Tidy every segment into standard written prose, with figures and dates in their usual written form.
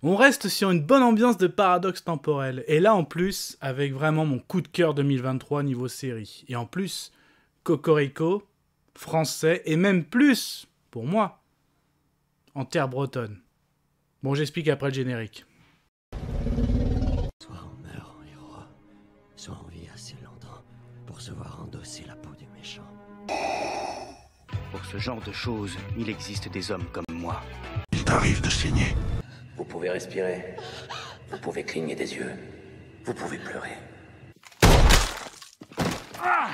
On reste sur une bonne ambiance de paradoxe temporel. Et là, en plus, avec vraiment mon coup de cœur 2023 niveau série. Et en plus, Cocorico, français, et même plus, pour moi, en terre bretonne. Bon, j'explique après le générique. Soit on meurt en héros, soit on vit assez longtemps pour se voir endosser la peau du méchant. Pour ce genre de choses, il existe des hommes comme moi. Il t'arrive de saigner. Vous pouvez respirer, vous pouvez cligner des yeux, vous pouvez pleurer. Ah,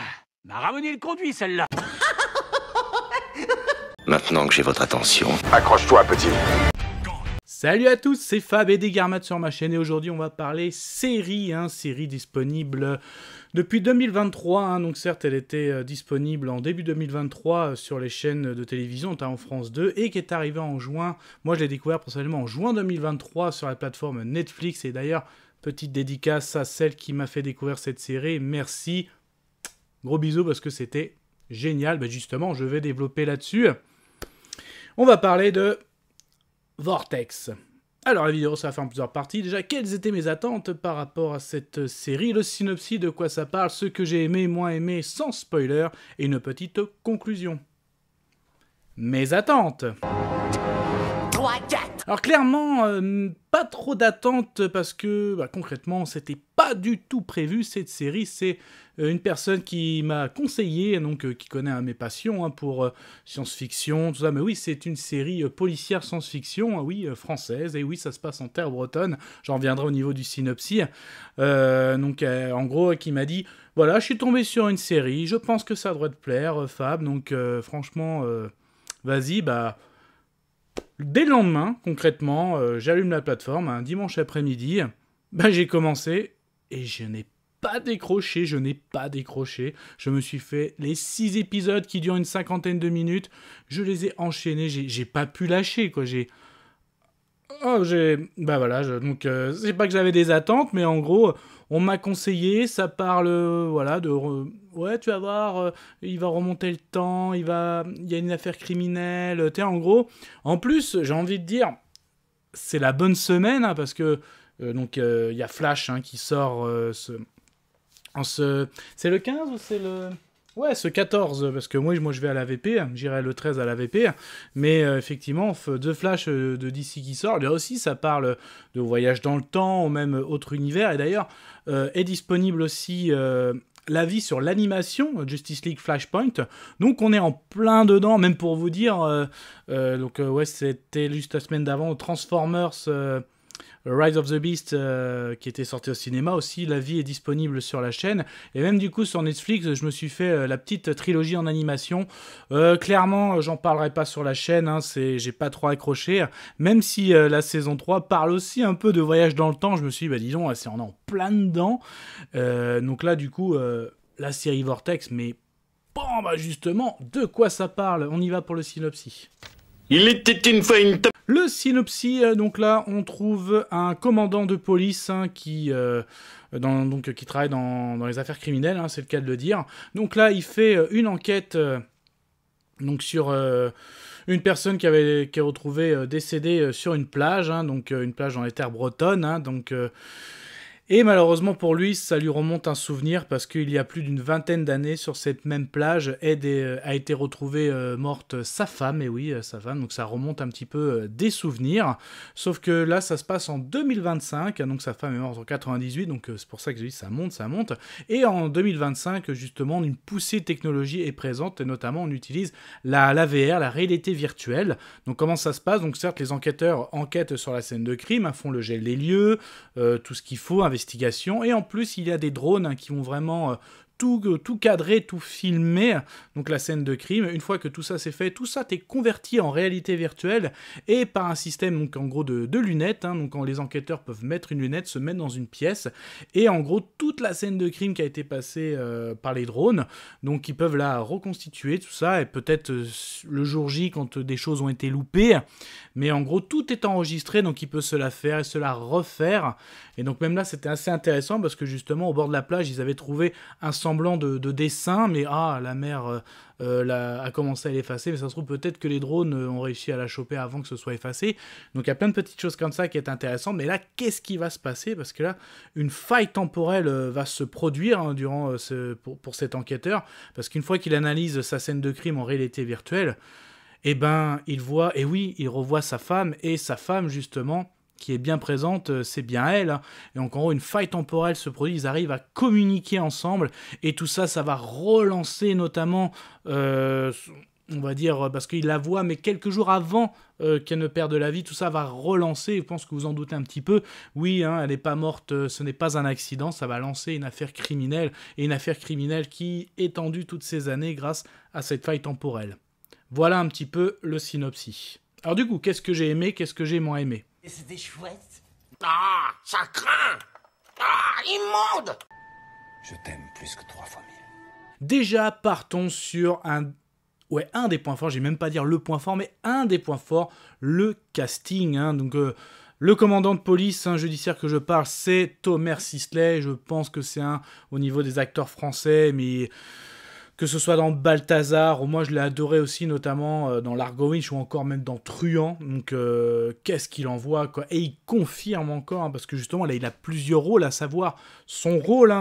m'a ramené le conduit celle-là. Maintenant que j'ai votre attention, accroche-toi, petit. Salut à tous, c'est Fab et Degarmat sur ma chaîne et aujourd'hui on va parler série, série disponible depuis 2023, donc certes elle était disponible en début 2023 sur les chaînes de télévision, notamment France 2, et qui est arrivée en juin, moi je l'ai découvert personnellement en juin 2023 sur la plateforme Netflix, et d'ailleurs petite dédicace à celle qui m'a fait découvrir cette série, merci, gros bisous parce que c'était génial, justement je vais développer là-dessus. On va parler de Vortex. Alors la vidéo ça va faire en plusieurs parties. Déjà, quelles étaient mes attentes par rapport à cette série, le synopsis, de quoi ça parle, ce que j'ai aimé, moins aimé, sans spoiler, et une petite conclusion. Mes attentes. Alors clairement, pas trop d'attentes parce que concrètement, c'était pas du tout prévu cette série. C'est une personne qui m'a conseillé, donc qui connaît mes passions pour science-fiction, tout ça. Mais oui, c'est une série policière science-fiction, oui, française. Et oui, ça se passe en terre bretonne. J'en reviendrai au niveau du synopsis. Donc en gros, qui m'a dit, voilà, je suis tombé sur une série, je pense que ça devrait te plaire, Fab. Donc franchement, vas-y, dès le lendemain, concrètement, j'allume la plateforme, un dimanche après-midi, j'ai commencé, et je n'ai pas décroché. Je me suis fait les 6 épisodes qui durent une cinquantaine de minutes, je les ai enchaînés, j'ai pas pu lâcher, quoi, donc c'est pas que j'avais des attentes, mais en gros, on m'a conseillé, ça parle, ouais, tu vas voir, il va remonter le temps, il y a une affaire criminelle, en gros. En plus, j'ai envie de dire, c'est la bonne semaine, parce que, il y a Flash, qui sort, c'est le 15 ou c'est le... Ouais, ce 14, parce que moi je vais à l'AVP, j'irai le 13 à l'AVP, mais effectivement, The Flash de DC qui sort, là aussi ça parle de voyage dans le temps, ou même autre univers, et d'ailleurs est disponible aussi l'avis sur l'animation Justice League Flashpoint, donc on est en plein dedans, même pour vous dire, c'était juste la semaine d'avant, Transformers... Rise of the Beast qui était sorti au cinéma aussi, l'avis est disponible sur la chaîne, et même du coup sur Netflix je me suis fait la petite trilogie en animation. Clairement j'en parlerai pas sur la chaîne, j'ai pas trop accroché, même si la saison 3 parle aussi un peu de voyage dans le temps, je me suis dit, disons, on est en plein dedans, donc là du coup la série Vortex, mais bon, justement, de quoi ça parle, on y va pour le synopsis. Il était une fois une... Le synopsis, donc là, on trouve un commandant de police qui travaille dans les affaires criminelles, c'est le cas de le dire. Donc là, il fait une enquête sur une personne qui est retrouvée décédée sur une plage, une plage dans les terres bretonnes, et malheureusement pour lui, ça lui remonte un souvenir parce qu'il y a plus d'une vingtaine d'années, sur cette même plage, a été retrouvée morte sa femme, et oui, sa femme, donc ça remonte un petit peu des souvenirs, sauf que là, ça se passe en 2025, donc sa femme est morte en 98, donc c'est pour ça que je dis ça monte, et en 2025, justement, une poussée de technologie est présente, et notamment on utilise la VR, la réalité virtuelle. Donc comment ça se passe? Donc certes, les enquêteurs enquêtent sur la scène de crime, font le gel des lieux, tout ce qu'il faut, investigation, et en plus il y a des drones qui vont vraiment tout cadrer, tout filmer, donc la scène de crime. Une fois que tout ça c'est fait, tout ça est converti en réalité virtuelle, et par un système donc en gros de lunettes, donc quand les enquêteurs peuvent mettre une lunette, se mettre dans une pièce, et en gros toute la scène de crime qui a été passée par les drones, donc ils peuvent la reconstituer, tout ça, et peut-être le jour J quand des choses ont été loupées, mais en gros tout est enregistré, donc il peut se la faire et se la refaire, et donc même là c'était assez intéressant parce que justement au bord de la plage ils avaient trouvé un semblant de dessin, mais la mère a commencé à l'effacer, mais ça se trouve peut-être que les drones ont réussi à la choper avant que ce soit effacé. Donc il y a plein de petites choses comme ça qui est intéressantes, mais là, qu'est-ce qui va se passer? Parce que là, une faille temporelle va se produire pour cet enquêteur, parce qu'une fois qu'il analyse sa scène de crime en réalité virtuelle, eh ben, il revoit sa femme, et sa femme, justement, qui est bien présente, c'est bien elle, hein. Et donc en gros une faille temporelle se produit, ils arrivent à communiquer ensemble, et tout ça, ça va relancer notamment, on va dire, parce qu'il la voit, mais quelques jours avant qu'elle ne perde la vie, tout ça va relancer, je pense que vous en doutez un petit peu, oui, hein, elle n'est pas morte, ce n'est pas un accident, ça va lancer une affaire criminelle, et une affaire criminelle qui est étendue toutes ces années grâce à cette faille temporelle. Voilà un petit peu le synopsis. Alors du coup, qu'est-ce que j'ai aimé, qu'est-ce que j'ai moins aimé? Et c'était chouette. Ah, ça craint. Ah, immonde. Je t'aime plus que 3 fois 1000. Déjà, partons sur un des points forts, j'ai même pas dire le point fort, mais un des points forts, le casting, hein. Donc, le commandant de police judiciaire que je parle, c'est Thomas Sisley. Je pense que c'est au niveau des acteurs français, mais que ce soit dans Balthazar, moi je l'ai adoré aussi, notamment dans Largo Winch ou encore même dans Truand. Donc qu'est-ce qu'il envoie, quoi. Et il confirme encore, hein, parce que justement là il a plusieurs rôles, à savoir son rôle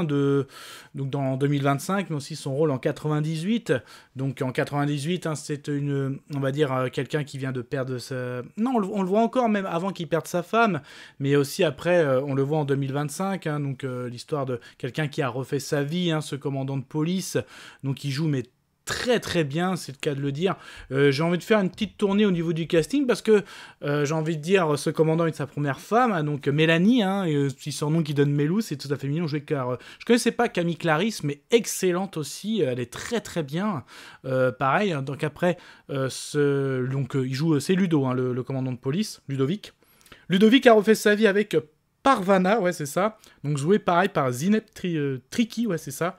donc dans 2025, mais aussi son rôle en 98. Donc en 98, c'est on va dire quelqu'un qui vient de perdre sa... Non, on le voit encore même avant qu'il perde sa femme, mais aussi après, on le voit en 2025, hein, donc l'histoire de quelqu'un qui a refait sa vie, hein, ce commandant de police, donc il joue mais très très bien, c'est le cas de le dire. J'ai envie de faire une petite tournée au niveau du casting, parce que j'ai envie de dire, ce commandant est sa première femme, hein, donc Mélanie, hein, c'est son nom qui donne Mélou, c'est tout à fait mignon, je connaissais pas Camille Clarisse, mais excellente aussi, elle est très très bien. Pareil, hein, donc après, il joue, c'est Ludo, hein, le commandant de police, Ludovic. Ludovic a refait sa vie avec Parvana, ouais c'est ça, donc joué pareil par Zineb Triki, ouais c'est ça.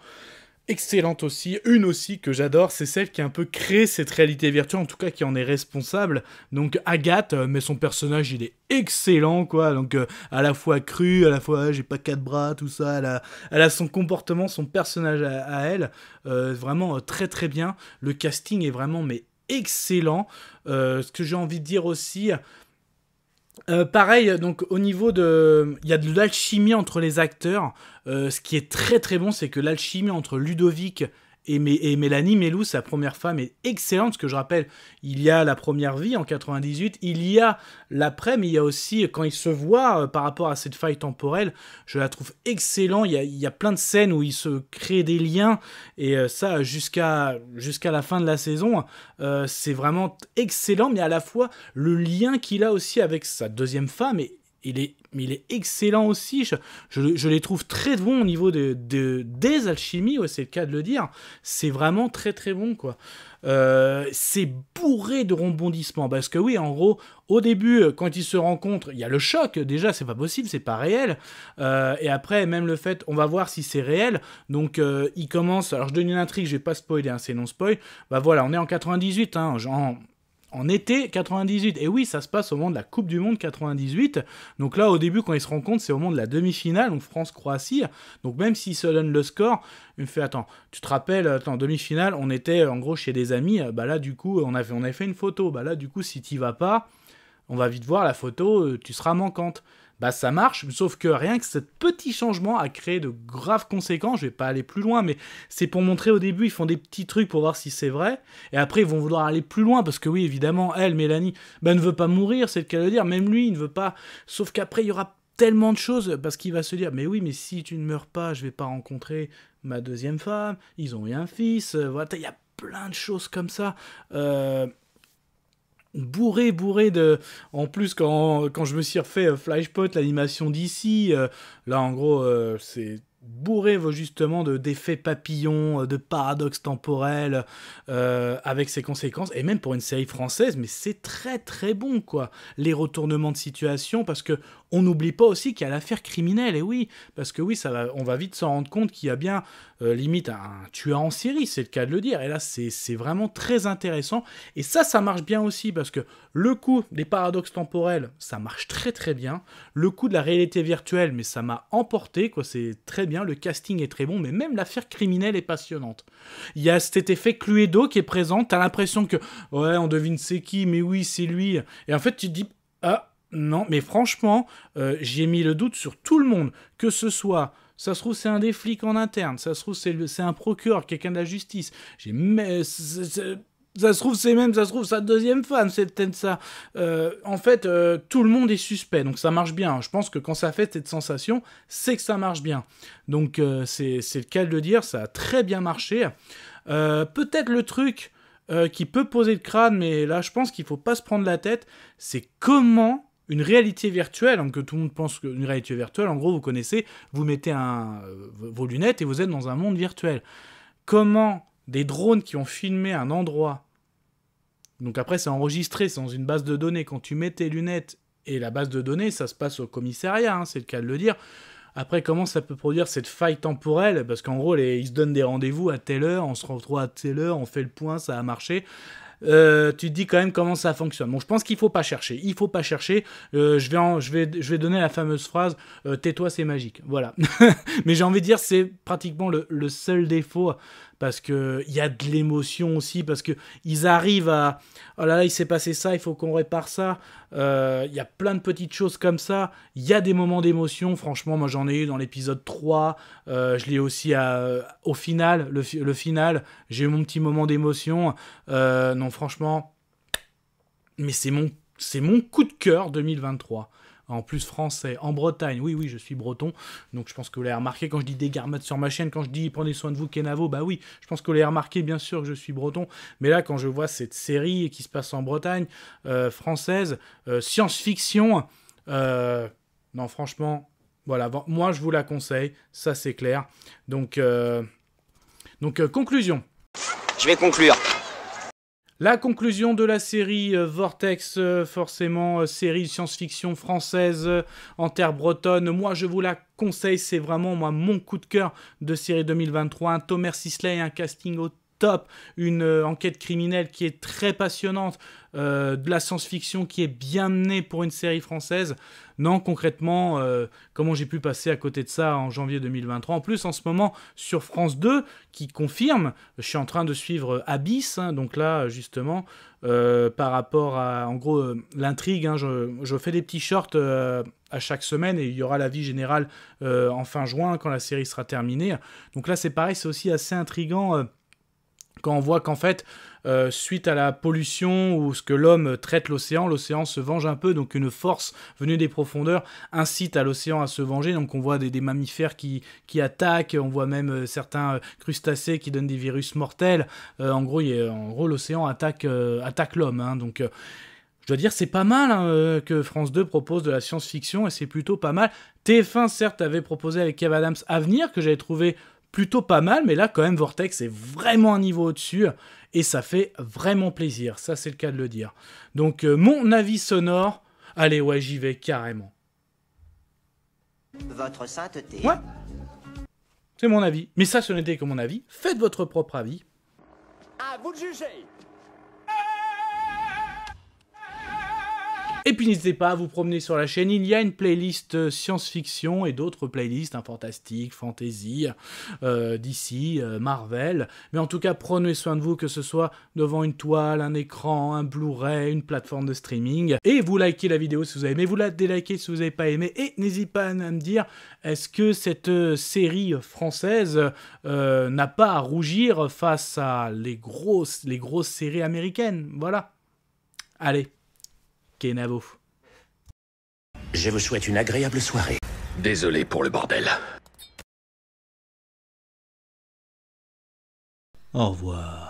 Excellente aussi, une aussi que j'adore, c'est celle qui a un peu créé cette réalité virtuelle, en tout cas qui en est responsable, donc Agathe, mais son personnage il est excellent, quoi, donc à la fois cru, à la fois j'ai pas 4 bras, tout ça, elle a son comportement, son personnage à elle, vraiment très très bien, le casting est vraiment mais excellent. Ce que j'ai envie de dire aussi... pareil, donc au niveau il y a de l'alchimie entre les acteurs. Ce qui est très très bon, c'est que l'alchimie entre Ludovic et Mélanie, Mélou, sa première femme, est excellente. Parce que je rappelle, il y a la première vie en 98, il y a l'après, mais il y a aussi quand ils se voient par rapport à cette faille temporelle. Je la trouve excellent. Il y a plein de scènes où ils se créent des liens, et ça jusqu'à la fin de la saison, c'est vraiment excellent. Mais à la fois le lien qu'il a aussi avec sa deuxième femme, il est excellent aussi, je les trouve très bons au niveau des alchimies, ouais, c'est le cas de le dire, c'est vraiment très très bon, quoi. C'est bourré de rebondissements, parce que oui, en gros, au début, quand ils se rencontrent, il y a le choc, déjà, c'est pas possible, c'est pas réel, et après, même le fait, on va voir si c'est réel, donc ils commencent, alors je donne une intrigue, je vais pas spoiler, hein, c'est non-spoil, bah voilà, on est en 98, hein, en été 98, et oui, ça se passe au moment de la Coupe du Monde 98, donc là, au début, quand ils se rencontrent, c'est au moment de la demi-finale, donc France-Croatie, donc même s'ils se donnent le score, il me fait, attends, tu te rappelles, en demi-finale, on était, en gros, chez des amis, bah là, du coup, on avait fait une photo, bah là, du coup, si t'y vas pas, on va vite voir la photo, tu seras manquante. Bah ça marche, sauf que rien que ce petit changement a créé de graves conséquences. Je vais pas aller plus loin, mais c'est pour montrer au début, ils font des petits trucs pour voir si c'est vrai, et après ils vont vouloir aller plus loin, parce que oui, évidemment, elle, Mélanie, ne veut pas mourir, c'est le cas de le dire, même lui, il ne veut pas, sauf qu'après, il y aura tellement de choses, parce qu'il va se dire, mais oui, mais si tu ne meurs pas, je vais pas rencontrer ma deuxième femme, ils ont eu un fils, voilà, il y a plein de choses comme ça, bourré de... En plus, quand je me suis refait Flashpoint, l'animation d'ici, là, en gros, c'est bourré justement d'effets papillons, de paradoxes temporels, avec ses conséquences, et même pour une série française, mais c'est très très bon, quoi. Les retournements de situation, parce que on n'oublie pas aussi qu'il y a l'affaire criminelle, et oui, parce que oui, on va vite s'en rendre compte qu'il y a bien limite un tueur en série, c'est le cas de le dire. Et là, c'est vraiment très intéressant. Et ça marche bien aussi, parce que le coup des paradoxes temporels, ça marche très très bien. Le coup de la réalité virtuelle, mais ça m'a emporté, quoi. C'est très bien, le casting est très bon, mais même l'affaire criminelle est passionnante. Il y a cet effet Cluedo qui est présent, t'as l'impression que, ouais, on devine c'est qui, mais oui, c'est lui. Et en fait, tu te dis, ah, non, mais franchement, j'ai mis le doute sur tout le monde, que ce soit... Ça se trouve, c'est un des flics en interne. Ça se trouve, c'est un procureur, quelqu'un de la justice. Ça se trouve, ça se trouve, sa deuxième femme, c'est peut-être ça. En fait, tout le monde est suspect, donc ça marche bien. Je pense que quand ça fait cette sensation, c'est que ça marche bien. Donc, c'est le cas de le dire, ça a très bien marché. Peut-être le truc qui peut poser le crâne, mais là, je pense qu'il ne faut pas se prendre la tête, c'est comment... Une réalité virtuelle, donc que tout le monde pense qu'une réalité virtuelle, en gros, vous connaissez, vous mettez vos lunettes et vous êtes dans un monde virtuel. Comment des drones qui ont filmé un endroit, donc après c'est enregistré, c'est dans une base de données, quand tu mets tes lunettes et la base de données, ça se passe au commissariat, hein, c'est le cas de le dire. Après, comment ça peut produire cette faille temporelle? Parce qu'en gros, ils se donnent des rendez-vous à telle heure, on se retrouve à telle heure, on fait le point, ça a marché. Tu te dis quand même comment ça fonctionne. Bon, je pense qu'il faut pas chercher. Il faut pas chercher. Je vais donner la fameuse phrase tais-toi, c'est magique. Voilà. Mais j'ai envie de dire, c'est pratiquement le seul défaut, parce que il y a de l'émotion aussi, parce que ils arrivent à oh là là, il s'est passé ça, il faut qu'on répare ça. Il y a plein de petites choses comme ça. Il y a des moments d'émotion. Franchement, moi j'en ai eu dans l'épisode 3. Je l'ai aussi au final, le final. J'ai eu mon petit moment d'émotion. Non, franchement, mais c'est mon coup de cœur 2023. En plus français, en Bretagne, oui, je suis breton, donc je pense que vous l'avez remarqué quand je dis des garmettes sur ma chaîne, quand je dis prenez soin de vous Kenavo, bah oui, je pense que vous l'avez remarqué bien sûr que je suis breton, mais là quand je vois cette série qui se passe en Bretagne, française, science-fiction, non franchement, voilà, moi je vous la conseille, ça c'est clair, donc conclusion. Je vais conclure. La conclusion de la série Vortex, forcément, série science-fiction française en terre bretonne. Moi, je vous la conseille, c'est vraiment moi mon coup de cœur de série 2023. Un Thomas Sisley, un casting au top, une enquête criminelle qui est très passionnante, de la science-fiction qui est bien menée pour une série française. Non, concrètement, comment j'ai pu passer à côté de ça en janvier 2023? En plus, en ce moment, sur France 2, qui confirme, je suis en train de suivre Abyss, hein, donc là, justement, par rapport à, en gros, l'intrigue, hein, je fais des petits shorts à chaque semaine, et il y aura l'avis général en fin juin, quand la série sera terminée. Donc là, c'est pareil, c'est aussi assez intriguant quand on voit qu'en fait, suite à la pollution ou ce que l'homme traite l'océan se venge un peu, donc une force venue des profondeurs incite à l'océan à se venger, donc on voit des mammifères qui attaquent, on voit même certains crustacés qui donnent des virus mortels, en gros l'océan attaque l'homme, hein, donc... je dois dire, c'est pas mal hein, que France 2 propose de la science-fiction, et c'est plutôt pas mal. TF1, certes, avait proposé avec Kev Adams Avenir, que j'avais trouvé plutôt pas mal, mais là, quand même, Vortex est vraiment un niveau au-dessus, et ça fait vraiment plaisir, ça c'est le cas de le dire. Donc, mon avis sonore, allez, ouais, j'y vais carrément. Votre sainteté. Ouais, c'est mon avis. Mais ça, ce n'était que mon avis. Faites votre propre avis. À vous de juger. Et puis n'hésitez pas à vous promener sur la chaîne, il y a une playlist science-fiction et d'autres playlists, hein, fantastique, fantasy, DC, Marvel. Mais en tout cas, prenez soin de vous, que ce soit devant une toile, un écran, un Blu-ray, une plateforme de streaming. Et vous likez la vidéo si vous avez aimé, vous la délikez si vous n'avez pas aimé. Et n'hésitez pas à me dire, est-ce que cette série française n'a pas à rougir face à les grosses séries américaines? Voilà. Allez. Kenavo. Je vous souhaite une agréable soirée. Désolé pour le bordel. Au revoir.